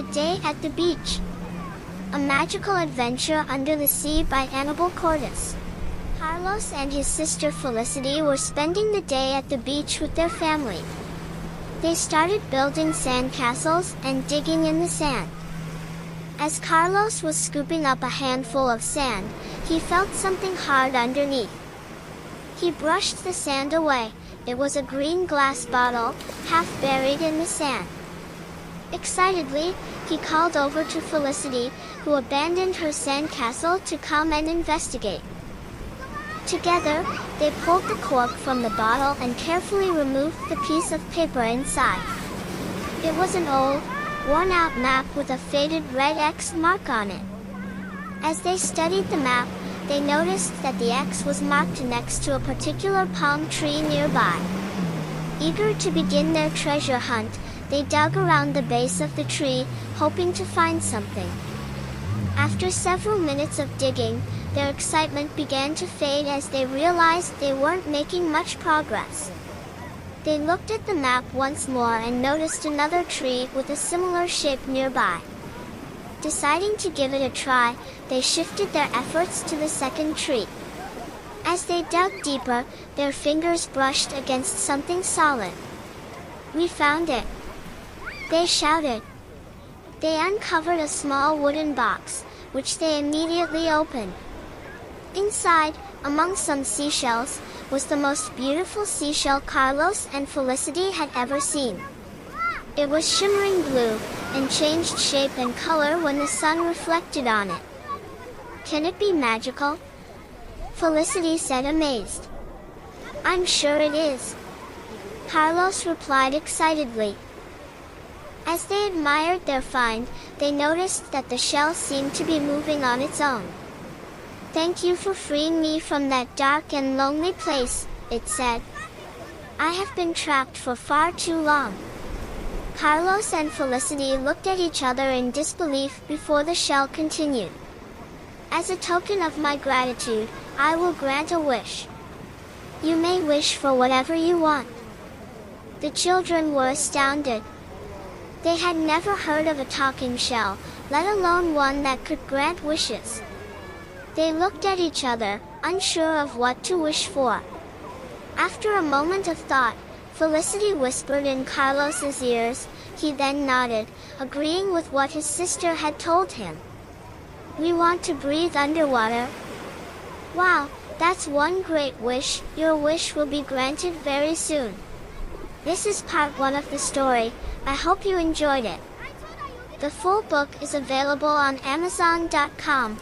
A Day at the Beach. A Magical Adventure Under the Sea by Annabel Cordes. Carlos and his sister Felicity were spending the day at the beach with their family. They started building sand castles and digging in the sand. As Carlos was scooping up a handful of sand, he felt something hard underneath. He brushed the sand away. It was a green glass bottle, half buried in the sand. Excitedly, he called over to Felicity, who abandoned her sand castle to come and investigate. Together, they pulled the cork from the bottle and carefully removed the piece of paper inside. It was an old, worn-out map with a faded red X mark on it. As they studied the map, they noticed that the X was marked next to a particular palm tree nearby. Eager to begin their treasure hunt, they dug around the base of the tree, hoping to find something. After several minutes of digging, their excitement began to fade as they realized they weren't making much progress. They looked at the map once more and noticed another tree with a similar shape nearby. Deciding to give it a try, they shifted their efforts to the second tree. As they dug deeper, their fingers brushed against something solid. "We found it!" they shouted. They uncovered a small wooden box, which they immediately opened. Inside, among some seashells, was the most beautiful seashell Carlos and Felicity had ever seen. It was shimmering blue, and changed shape and color when the sun reflected on it. "Can it be magical?" Felicity said, amazed. "I'm sure it is," Carlos replied excitedly. As they admired their find, they noticed that the shell seemed to be moving on its own. "Thank you for freeing me from that dark and lonely place," it said. "I have been trapped for far too long." Carlos and Felicity looked at each other in disbelief before the shell continued. "As a token of my gratitude, I will grant a wish. You may wish for whatever you want." The children were astounded. They had never heard of a talking shell, let alone one that could grant wishes. They looked at each other, unsure of what to wish for. After a moment of thought, Felicity whispered in Carlos's ears. He then nodded, agreeing with what his sister had told him. "We want to breathe underwater." "Wow, that's one great wish. Your wish will be granted very soon." This is part 1 of the story. I hope you enjoyed it. The full book is available on Amazon.com.